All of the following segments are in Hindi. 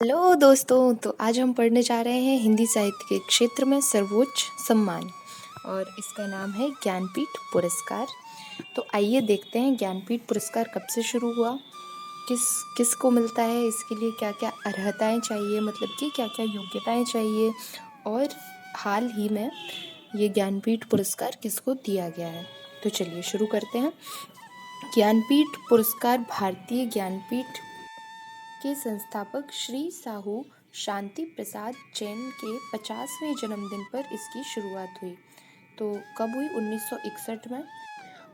हेलो दोस्तों, तो आज हम पढ़ने जा रहे हैं हिंदी साहित्य के क्षेत्र में सर्वोच्च सम्मान और इसका नाम है ज्ञानपीठ पुरस्कार। तो आइए देखते हैं ज्ञानपीठ पुरस्कार कब से शुरू हुआ, किस को मिलता है, इसके लिए क्या क्या अर्हताएं चाहिए, मतलब कि क्या क्या योग्यताएं चाहिए, और हाल ही में ये ज्ञानपीठ पुरस्कार किसको दिया गया है। तो चलिए शुरू करते हैं। ज्ञानपीठ पुरस्कार भारतीय ज्ञानपीठ के संस्थापक श्री साहू शांति प्रसाद जैन के 50वें जन्मदिन पर इसकी शुरुआत हुई। तो कब हुई? 1961 में।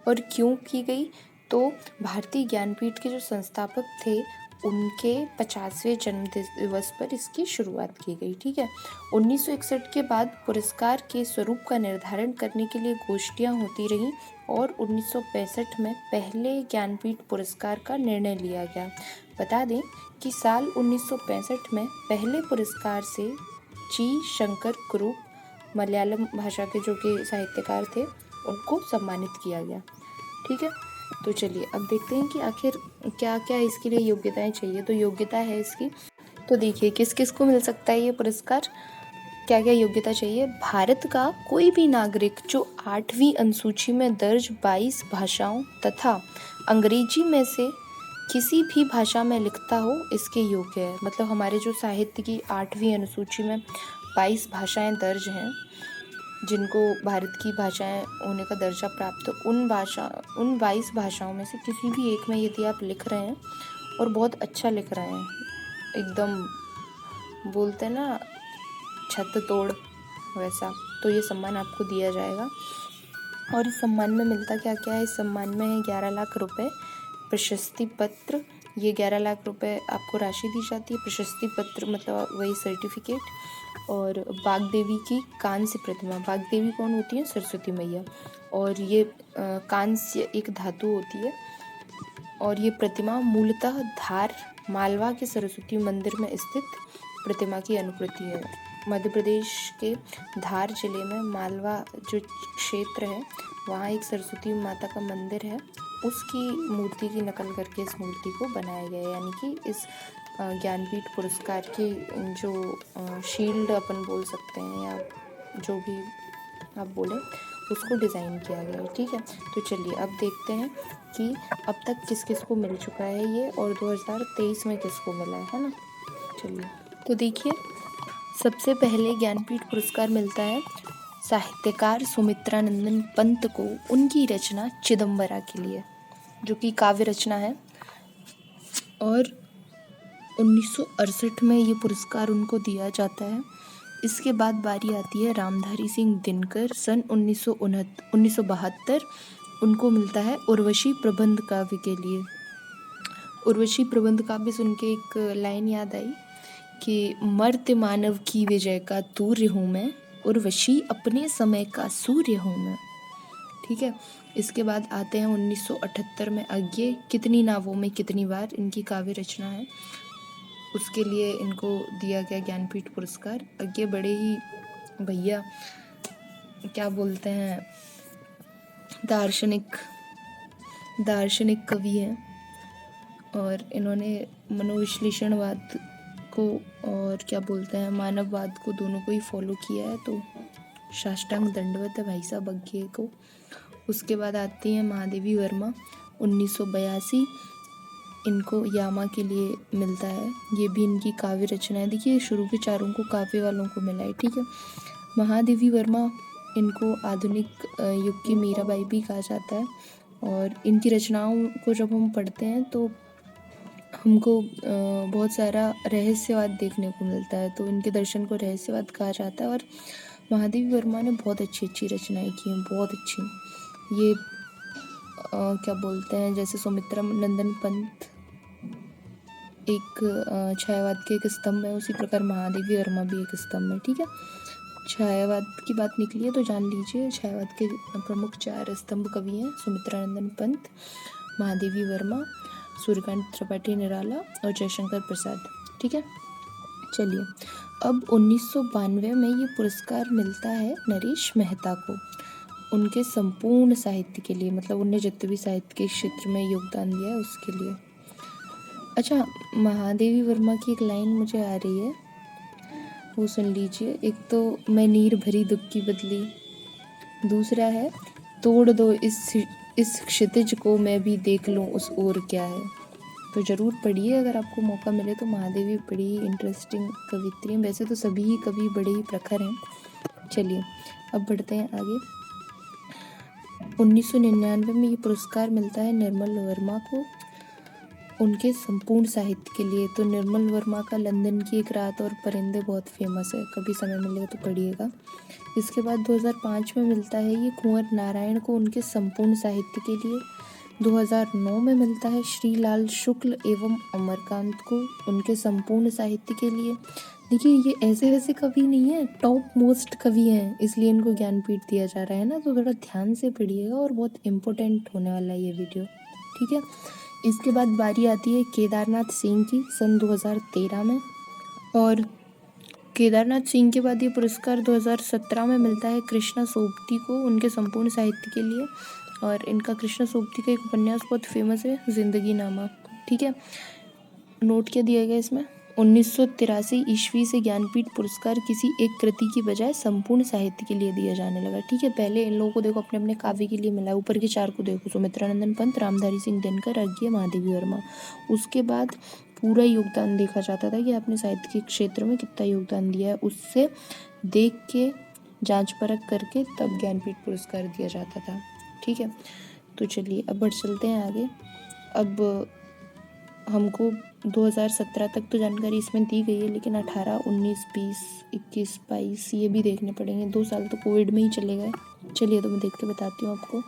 और क्यों की गई? तो भारतीय ज्ञानपीठ के जो संस्थापक थे उनके 50वें जन्म दिवस पर इसकी शुरुआत की गई। ठीक है। 1961 के बाद पुरस्कार के स्वरूप का निर्धारण करने के लिए गोष्ठियां होती रहीं और 1965 में पहले ज्ञानपीठ पुरस्कार का निर्णय लिया गया। बता दें कि साल 1965 में पहले पुरस्कार से जी शंकर कुरुप मलयालम भाषा के जो कि साहित्यकार थे उनको सम्मानित किया गया। ठीक है। तो चलिए अब देखते हैं कि आखिर क्या क्या इसके लिए योग्यताएं चाहिए। तो योग्यता है इसकी, तो देखिए किस किस को मिल सकता है ये पुरस्कार, क्या क्या योग्यता चाहिए। भारत का कोई भी नागरिक जो 8वीं अनुसूची में दर्ज 22 भाषाओं तथा अंग्रेजी में से किसी भी भाषा में लिखता हो इसके योग्य है। मतलब हमारे जो साहित्य की 8वीं अनुसूची में 22 भाषाएं दर्ज हैं, जिनको भारत की भाषाएं होने का दर्जा प्राप्त हो, उन 22 भाषाओं में से किसी भी एक में यदि आप लिख रहे हैं और बहुत अच्छा लिख रहे हैं, एकदम बोलते हैं ना छत तोड़ वैसा, तो ये सम्मान आपको दिया जाएगा। और इस सम्मान में मिलता क्या क्या है? इस सम्मान में है 11 लाख रुपए प्रशस्ति पत्र। ये 11 लाख रुपए आपको राशि दी जाती है। प्रशस्ति पत्र मतलब वही सर्टिफिकेट। और बागदेवी की कांस्य प्रतिमा। बागदेवी कौन होती है? सरस्वती मैया। और ये कांस्य एक धातु होती है और ये प्रतिमा मूलतः धार मालवा के सरस्वती मंदिर में स्थित प्रतिमा की अनुकृति है। मध्य प्रदेश के धार जिले में मालवा जो क्षेत्र है वहाँ एक सरस्वती माता का मंदिर है, उसकी मूर्ति की नकल करके इस मूर्ति को बनाया गया है। यानी कि इस ज्ञानपीठ पुरस्कार की जो शील्ड अपन बोल सकते हैं या जो भी आप बोलें उसको डिज़ाइन किया गया है। ठीक है। तो चलिए अब देखते हैं कि अब तक किस किस को मिल चुका है ये और 2023 में किसको मिला है ना। चलिए तो देखिए, सबसे पहले ज्ञानपीठ पुरस्कार मिलता है साहित्यकार सुमित्रानंदन पंत को उनकी रचना चिदंबरा के लिए, जो कि काव्य रचना है। और 1968 में ये पुरस्कार उनको दिया जाता है। इसके बाद बारी आती है रामधारी सिंह दिनकर। सन 1972 उनको मिलता है उर्वशी प्रबंध काव्य के लिए। उर्वशी प्रबंध काव्य सुन के एक लाइन याद आई कि मर्त्य मानव की विजय का तूर्य हूँ मैं, उर्वशी अपने समय का सूर्य हूँ मैं। ठीक है। इसके बाद आते हैं 1978 में अज्ञे कितनी नावों में कितनी बार, इनकी काव्य रचना है, उसके लिए इनको दिया गया ज्ञानपीठ पुरस्कार। अज्ञे बड़े ही भैया क्या बोलते हैं दार्शनिक कवि हैं और इन्होंने मनोविश्लेषणवाद को और क्या बोलते हैं मानववाद को दोनों को ही फॉलो किया है। तो साष्टांग दंडवत है भाई साहब अज्ञे को। उसके बाद आती हैं महादेवी वर्मा। 1982 इनको यामा के लिए मिलता है। ये भी इनकी काव्य रचना है। देखिए शुरू के चारों को काव्य वालों को मिला है। ठीक है। महादेवी वर्मा, इनको आधुनिक युग की मीराबाई भी कहा जाता है। और इनकी रचनाओं को जब हम पढ़ते हैं तो हमको बहुत सारा रहस्यवाद देखने को मिलता है। तो इनके दर्शन को रहस्यवाद कहा जाता है। और महादेवी वर्मा ने बहुत अच्छी अच्छी रचनाएं की हैं, बहुत अच्छी। ये क्या बोलते हैं, जैसे सुमित्रानंदन पंत एक छायावाद के एक स्तंभ है, उसी प्रकार महादेवी वर्मा भी एक स्तंभ है। ठीक है। छायावाद की बात निकली है तो जान लीजिए छायावाद के प्रमुख 4 स्तंभ कवि हैं सुमित्रानंदन पंत, महादेवी वर्मा, सूर्यकांत त्रिपाठी निराला और जयशंकर प्रसाद। ठीक है। चलिए अब 1992 में ये पुरस्कार मिलता है नरेश मेहता को उनके संपूर्ण साहित्य के लिए, मतलब उन्हें जितने भी साहित्य के क्षेत्र में योगदान दिया है उसके लिए। अच्छा, महादेवी वर्मा की एक लाइन मुझे आ रही है, वो सुन लीजिए। एक तो मैं नीर भरी दुख की बदली, दूसरा है तोड़ दो इस क्षितिज को, मैं भी देख लूँ उस ओर क्या है। तो ज़रूर पढ़िए अगर आपको मौका मिले तो। महादेवी बड़ी ही इंटरेस्टिंग कवित्री हैं, वैसे तो सभी ही कवि बड़े ही प्रखर हैं। चलिए अब बढ़ते हैं आगे। 1999 में ये पुरस्कार मिलता है निर्मल वर्मा को उनके संपूर्ण साहित्य के लिए। तो निर्मल वर्मा का लंदन की एक रात और परिंदे बहुत फेमस है, कभी समय मिलेगा तो पढ़िएगा। इसके बाद 2005 में मिलता है ये कुंवर नारायण को उनके संपूर्ण साहित्य के लिए। 2009 में मिलता है श्रीलाल शुक्ल एवं अमरकांत को उनके संपूर्ण साहित्य के लिए। देखिए ये ऐसे वैसे कवि नहीं है, टॉप मोस्ट कवि हैं, इसलिए इनको ज्ञानपीठ दिया जा रहा है ना। तो थोड़ा ध्यान से पढ़िएगा और बहुत इम्पोर्टेंट होने वाला है ये वीडियो, ठीक है। इसके बाद बारी आती है केदारनाथ सिंह की सन 2013 में। और केदारनाथ सिंह के बाद ये पुरस्कार 2017 में मिलता है कृष्णा सोबती को उनके संपूर्ण साहित्य के लिए। और इनका कृष्णा सोबती का एक उपन्यास बहुत फेमस है, जिंदगी नामा, ठीक है। नोट क्या दिया गया इसमें, 1983 ईस्वी से ज्ञानपीठ पुरस्कार किसी एक कृति की बजाय संपूर्ण साहित्य के लिए दिया जाने लगा, ठीक है। पहले इन लोगों को देखो अपने अपने काव्य के लिए मिला, ऊपर के 4 को देखो, सुमित्रानंदन पंत, रामधारी सिंह दिनकर, अज्ञे, महादेवी वर्मा। उसके बाद पूरा योगदान देखा जाता था कि आपने साहित्य के क्षेत्र में कितना योगदान दिया है, उससे देख के जांच परख करके तब ज्ञानपीठ पुरस्कार दिया जाता था, ठीक है। तो चलिए अब बढ़ चलते हैं आगे। अब हमको 2017 तक तो जानकारी इसमें दी गई है, लेकिन 18, 19, 20, 21, 22 ये भी देखने पड़ेंगे। 2 साल तो कोविड में ही चले गए। चलिए तो मैं देख के बताती हूँ आपको।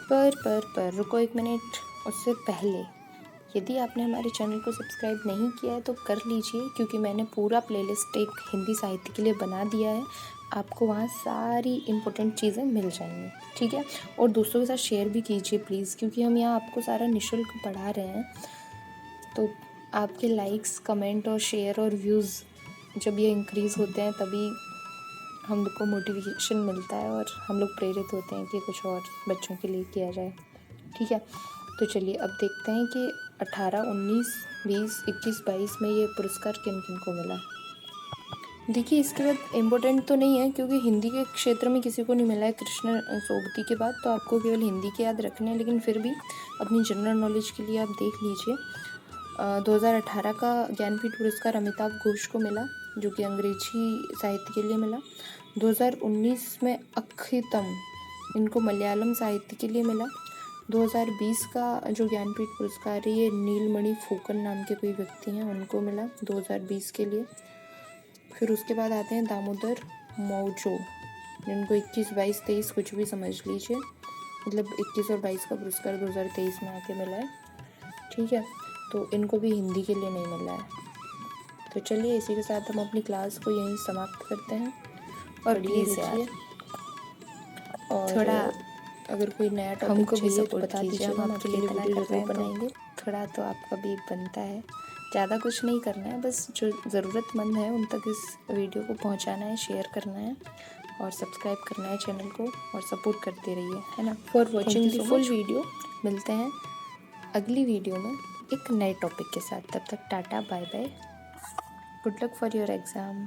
पर रुको 1 मिनट। उससे पहले यदि आपने हमारे चैनल को सब्सक्राइब नहीं किया है तो कर लीजिए, क्योंकि मैंने पूरा प्लेलिस्ट एक हिंदी साहित्य के लिए बना दिया है। आपको वहाँ सारी इम्पोर्टेंट चीज़ें मिल जाएंगी, ठीक है। और दोस्तों के साथ शेयर भी कीजिए प्लीज़, क्योंकि हम यहाँ आपको सारा निःशुल्क पढ़ा रहे हैं। तो आपके लाइक्स, कमेंट और शेयर और व्यूज़ जब ये इंक्रीज़ होते हैं तभी हम लोग को मोटिवेशन मिलता है और हम लोग प्रेरित होते हैं कि कुछ और बच्चों के लिए किया जाए, ठीक है। तो चलिए अब देखते हैं कि 18, 19, 20, 21, 22 में ये पुरस्कार किन किन को मिला। देखिए इसके बाद इम्पोर्टेंट तो नहीं है, क्योंकि हिंदी के क्षेत्र में किसी को नहीं मिला है कृष्ण सोबती के बाद, तो आपको केवल हिंदी के याद रखने हैं। लेकिन फिर भी अपनी जनरल नॉलेज के लिए आप देख लीजिए। 2018 का ज्ञानपीठ पुरस्कार अमिताभ घोष को मिला, जो कि अंग्रेजी साहित्य के लिए मिला। 2019 में अक्षितम, इनको मलयालम साहित्य के लिए मिला। 2020 का जो ज्ञानपीठ पुरस्कार है ये नीलमणि फूकन नाम के कोई व्यक्ति हैं, उनको मिला 2020 के लिए। फिर उसके बाद आते हैं दामोदर मौजो, जिनको 21, 22, 23 कुछ भी समझ लीजिए, मतलब 21 और 22 का पुरस्कार 2023 में आके मिला है, ठीक है। तो इनको भी हिंदी के लिए नहीं मिला है। तो चलिए इसी के साथ हम अपनी क्लास को यहीं समाप्त करते हैं। और प्लीज़ यार और थोड़ा अगर कोई नया टॉपिक चाहिए तो बता दीजिए, हम आपके लिए वीडियो जरूर बनाएंगे। थोड़ा तो आपका भी बनता है, ज़्यादा कुछ नहीं करना है, बस जो ज़रूरतमंद है उन तक इस वीडियो को पहुंचाना है, शेयर करना है और सब्सक्राइब करना है चैनल को और सपोर्ट करते रहिए, है ना। For watching the full video. मिलते हैं अगली वीडियो में एक नए टॉपिक के साथ। तब तक tata, bye bye, good luck for your exam.